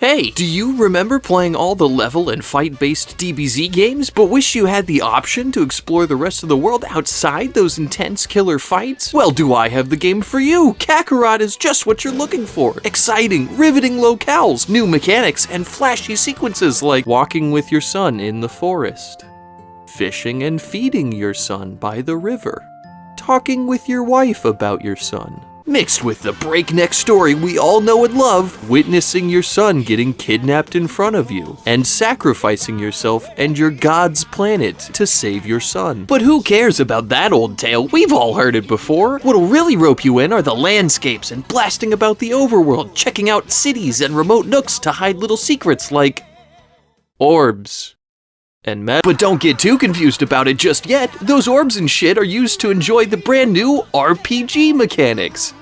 Hey, do you remember playing all the level and fight-based DBZ games, but wish you had the option to explore the rest of the world outside those intense killer fights? Well, do I have the game for you! Kakarot is just what you're looking for. Exciting, riveting locales, new mechanics, and flashy sequences like walking with your son in the forest, fishing and feeding your son by the river, talking with your wife about your son, mixed with the breakneck story we all know and love, witnessing your son getting kidnapped in front of you, and sacrificing yourself and your god's planet to save your son. But who cares about that old tale? We've all heard it before. What'll really rope you in are the landscapes and blasting about the overworld, checking out cities and remote nooks to hide little secrets like orbs and But don't get too confused about it just yet. Those orbs and shit are used to enjoy the brand new RPG mechanics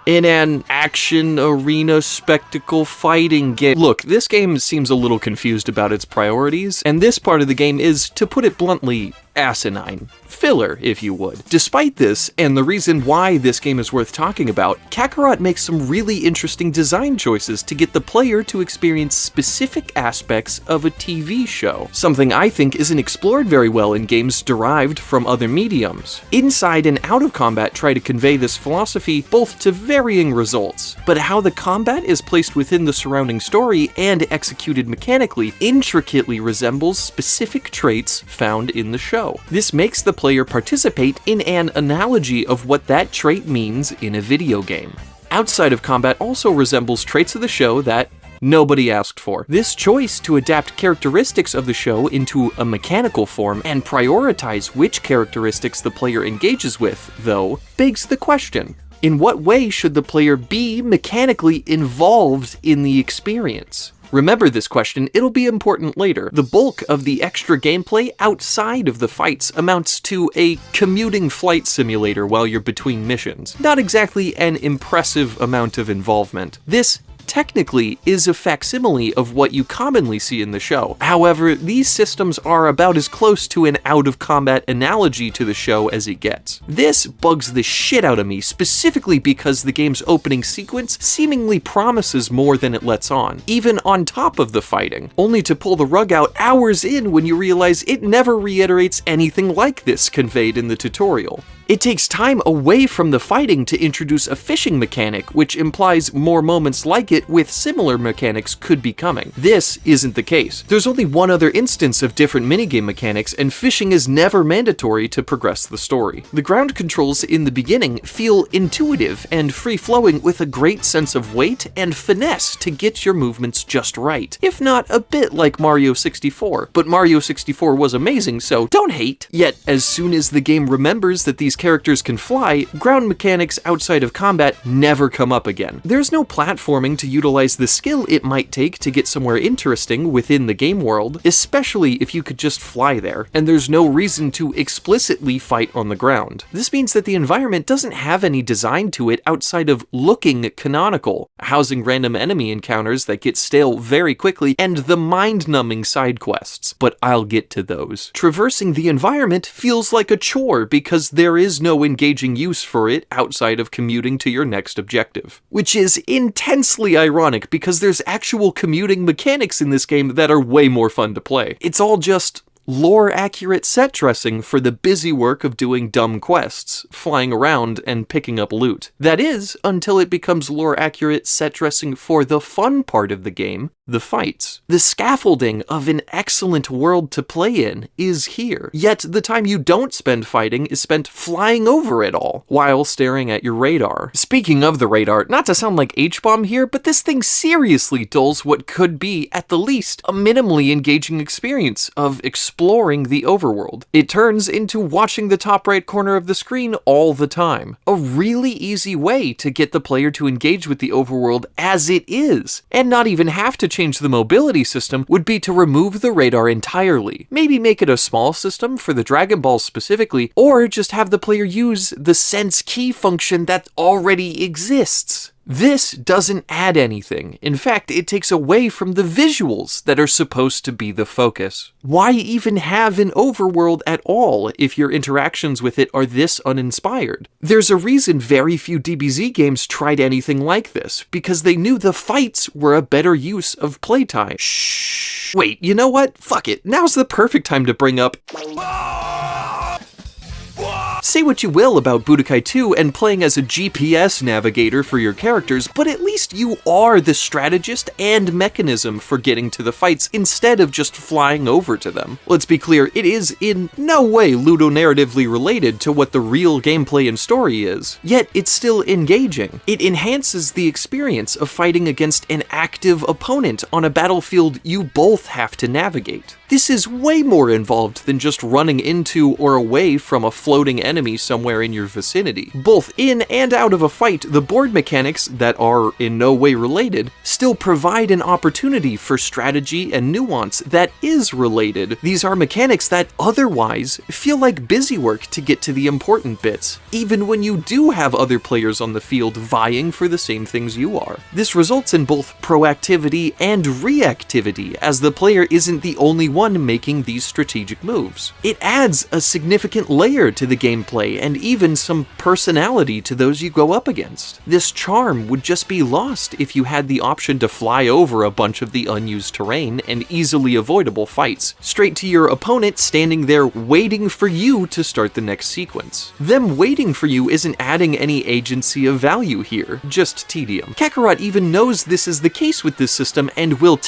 in an action arena spectacle fighting game. Look, this game seems a little confused about its priorities, and this part of the game is, to put it bluntly, asinine. Filler, if you would. Despite this, and the reason why this game is worth talking about, Kakarot makes some really interesting design choices to get the player to experience specific aspects of a TV show, something I think isn't explored very well in games derived from other mediums. Inside and out of combat try to convey this philosophy both to varying results, but how the combat is placed within the surrounding story and executed mechanically intricately resembles specific traits found in the show. This makes the player participate in an analogy of what that trait means in a video game. Outside of combat also resembles traits of the show that nobody asked for. This choice to adapt characteristics of the show into a mechanical form and prioritize which characteristics the player engages with, though, begs the question: in what way should the player be mechanically involved in the experience? Remember this question, it'll be important later. The bulk of the extra gameplay outside of the fights amounts to a commuting flight simulator while you're between missions. Not exactly an impressive amount of involvement. This technically is a facsimile of what you commonly see in the show. However, these systems are about as close to an out-of-combat analogy to the show as it gets. This bugs the shit out of me, specifically because the game's opening sequence seemingly promises more than it lets on, even on top of the fighting, only to pull the rug out hours in when you realize it never reiterates anything like this conveyed in the tutorial. It takes time away from the fighting to introduce a fishing mechanic, which implies more moments like it with similar mechanics could be coming. This isn't the case. There's only one other instance of different minigame mechanics, and fishing is never mandatory to progress the story. The ground controls in the beginning feel intuitive and free-flowing with a great sense of weight and finesse to get your movements just right, if not a bit like Mario 64. But Mario 64 was amazing, so don't hate. Yet, as soon as the game remembers that these characters can fly, ground mechanics outside of combat never come up again. There's no platforming to utilize the skill it might take to get somewhere interesting within the game world, especially if you could just fly there, and there's no reason to explicitly fight on the ground. This means that the environment doesn't have any design to it outside of looking canonical, housing random enemy encounters that get stale very quickly, and the mind-numbing side quests, but I'll get to those. Traversing the environment feels like a chore because there is no engaging use for it outside of commuting to your next objective. Which is intensely ironic because there's actual commuting mechanics in this game that are way more fun to play. It's all just lore-accurate set dressing for the busy work of doing dumb quests, flying around and picking up loot. That is, until it becomes lore-accurate set dressing for the fun part of the game, the fights. The scaffolding of an excellent world to play in is here, yet the time you don't spend fighting is spent flying over it all, while staring at your radar. Speaking of the radar, not to sound like H-bomb here, but this thing seriously dulls what could be, at the least, a minimally engaging experience of exploring the overworld. It turns into watching the top right corner of the screen all the time. A really easy way to get the player to engage with the overworld as it is, and not even have to change the mobility system, would be to remove the radar entirely. Maybe make it a small system for the Dragon Balls specifically, or just have the player use the sense key function that already exists. This doesn't add anything. In fact, it takes away from the visuals that are supposed to be the focus. Why even have an overworld at all if your interactions with it are this uninspired? There's a reason very few DBZ games tried anything like this, because they knew the fights were a better use of playtime. Shh. Wait, you know what? Fuck it. Now's the perfect time to bring up... Say what you will about Budokai 2 and playing as a GPS navigator for your characters, but at least you are the strategist and mechanism for getting to the fights instead of just flying over to them. Let's be clear, it is in no way ludonarratively related to what the real gameplay and story is, yet it's still engaging. It enhances the experience of fighting against an active opponent on a battlefield you both have to navigate. This is way more involved than just running into or away from a floating enemy somewhere in your vicinity. Both in and out of a fight, the board mechanics, that are in no way related, still provide an opportunity for strategy and nuance that is related. These are mechanics that otherwise feel like busy work to get to the important bits, even when you do have other players on the field vying for the same things you are. This results in both proactivity and reactivity, as the player isn't the only one making these strategic moves. It adds a significant layer to the gameplay and even some personality to those you go up against. This charm would just be lost if you had the option to fly over a bunch of the unused terrain and easily avoidable fights, straight to your opponent standing there waiting for you to start the next sequence. Them waiting for you isn't adding any agency of value here, just tedium. Kakarot even knows this is the case with this system and will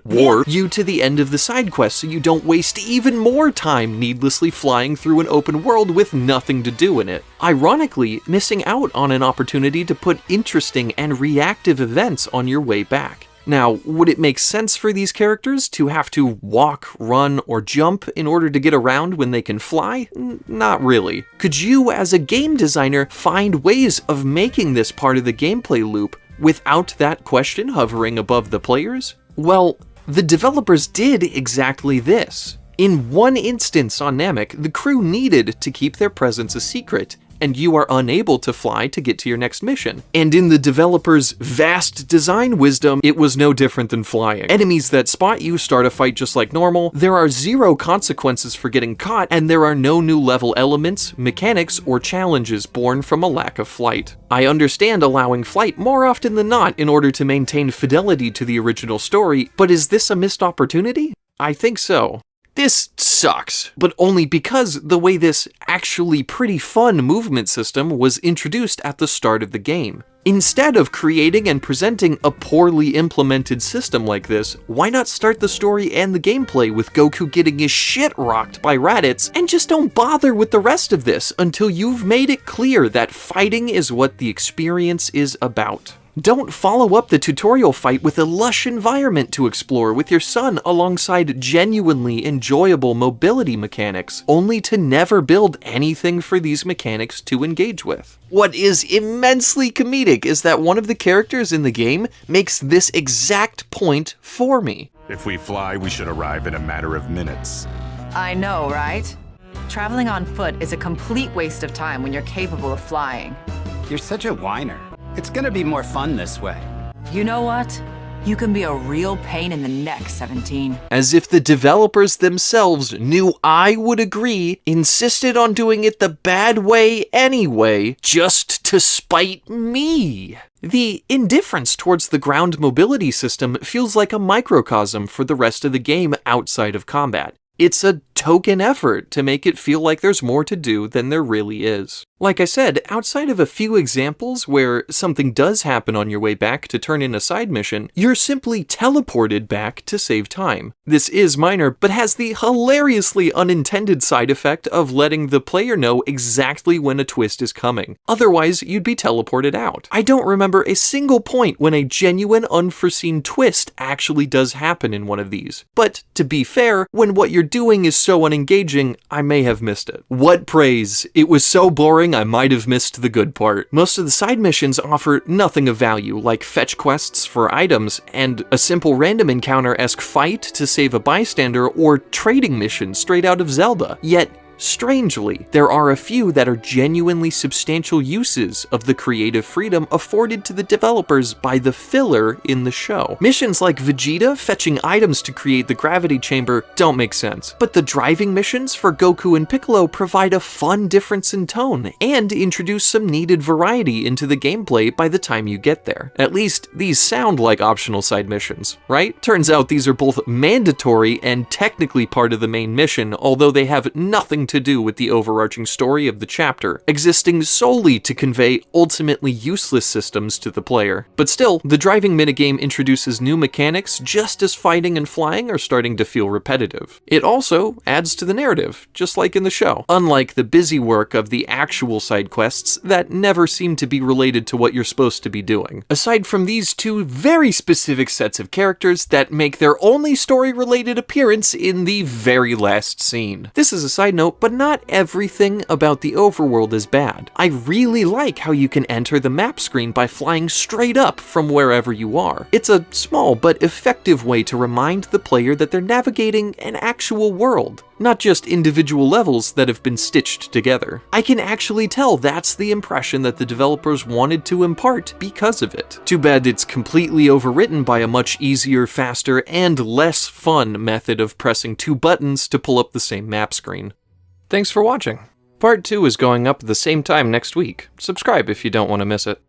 warp you to the end of the side quest so you don't waste even more time needlessly flying through an open world with nothing to do in it. Ironically, missing out on an opportunity to put interesting and reactive events on your way back. Now, would it make sense for these characters to have to walk, run, or jump in order to get around when they can fly? Not really. Could you, as a game designer, find ways of making this part of the gameplay loop without that question hovering above the players? Well, the developers did exactly this. In one instance on Namek, the crew needed to keep their presence a secret, and you are unable to fly to get to your next mission. And in the developers' vast design wisdom, it was no different than flying. Enemies that spot you start a fight just like normal, there are zero consequences for getting caught, and there are no new level elements, mechanics, or challenges born from a lack of flight. I understand allowing flight more often than not in order to maintain fidelity to the original story, but is this a missed opportunity? I think so. This sucks, but only because the way this actually pretty fun movement system was introduced at the start of the game. Instead of creating and presenting a poorly implemented system like this, why not start the story and the gameplay with Goku getting his shit rocked by Raditz, and just don't bother with the rest of this until you've made it clear that fighting is what the experience is about. Don't follow up the tutorial fight with a lush environment to explore with your son alongside genuinely enjoyable mobility mechanics, only to never build anything for these mechanics to engage with. What is immensely comedic is that one of the characters in the game makes this exact point for me. If we fly, we should arrive in a matter of minutes. I know, right? Traveling on foot is a complete waste of time when you're capable of flying. You're such a whiner. It's gonna be more fun this way. You know what? You can be a real pain in the neck, 17. As if the developers themselves knew I would agree, insisted on doing it the bad way anyway, just to spite me. The indifference towards the ground mobility system feels like a microcosm for the rest of the game outside of combat. It's a token effort to make it feel like there's more to do than there really is. Like I said, outside of a few examples where something does happen on your way back to turn in a side mission, you're simply teleported back to save time. This is minor, but has the hilariously unintended side effect of letting the player know exactly when a twist is coming. Otherwise, you'd be teleported out. I don't remember a single point when a genuine unforeseen twist actually does happen in one of these. But to be fair, when what you're doing is so unengaging, I may have missed it. What praise! It was so boring I might have missed the good part. Most of the side missions offer nothing of value, like fetch quests for items, and a simple random encounter-esque fight to save a bystander, or trading mission straight out of Zelda. Yet, Strangely, there are a few that are genuinely substantial uses of the creative freedom afforded to the developers by the filler in the show. Missions like Vegeta fetching items to create the gravity chamber don't make sense, but the driving missions for Goku and Piccolo provide a fun difference in tone and introduce some needed variety into the gameplay by the time you get there. At least, these sound like optional side missions, right? Turns out these are both mandatory and technically part of the main mission, although they have nothing to do with the overarching story of the chapter, existing solely to convey ultimately useless systems to the player. But still, the driving minigame introduces new mechanics just as fighting and flying are starting to feel repetitive. It also adds to the narrative, just like in the show, unlike the busy work of the actual side quests that never seem to be related to what you're supposed to be doing. Aside from these two very specific sets of characters that make their only story-related appearance in the very last scene. This is a side note, but not everything about the overworld is bad. I really like how you can enter the map screen by flying straight up from wherever you are. It's a small but effective way to remind the player that they're navigating an actual world, not just individual levels that have been stitched together. I can actually tell that's the impression that the developers wanted to impart because of it. Too bad it's completely overwritten by a much easier, faster, and less fun method of pressing two buttons to pull up the same map screen. Thanks for watching. Part 2 is going up at the same time next week. Subscribe if you don't want to miss it.